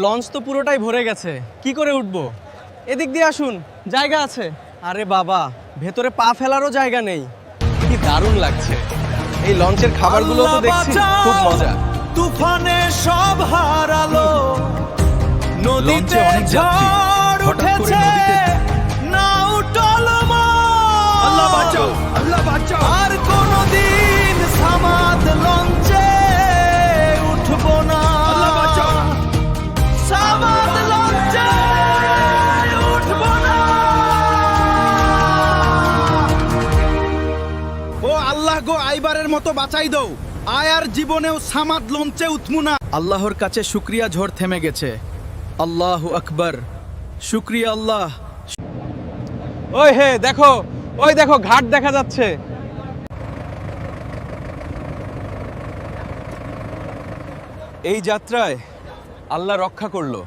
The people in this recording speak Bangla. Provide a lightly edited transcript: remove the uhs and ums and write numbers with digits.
লঞ্চ তো পুরোটাই ভরে গেছে, কি করে উঠবো? এদিক দিয়ে আসুন, জায়গা আছে। আরে বাবা, ভেতরে পা ফেলারও জায়গা নেই। কি দারুণ লাগছে। এই লঞ্চের খাবারগুলো তো দেখছি খুব মজা। তুফানে সব হারালো, নদীতে অনেক যাত্রী, ঝড় হঠাৎ করে উঠেছে, নদীতে নাও টলমল। আল্লাহ বাঁচাও, আল্লাহ বাঁচাও। আর কোনদিন সামাদ লঞ্চে উঠবো না। আল্লাহ বাঁচাও। সামাদ লঞ্চে উঠবো না। ও আল্লাহ গো, আইবারের মতো বাঁচাই দাও। আয়ার জীবনেও সামাদ লঞ্চে উঠমু না। আল্লাহর কাছে শুকরিয়া, ঝড় থেমে গেছে। আল্লাহু আকবার, শুকরিয়া আল্লাহ। ওই হে দেখো, ওই দেখো ঘাট দেখা যাচ্ছে। এই যাত্রায় আল্লাহ রক্ষা করলো।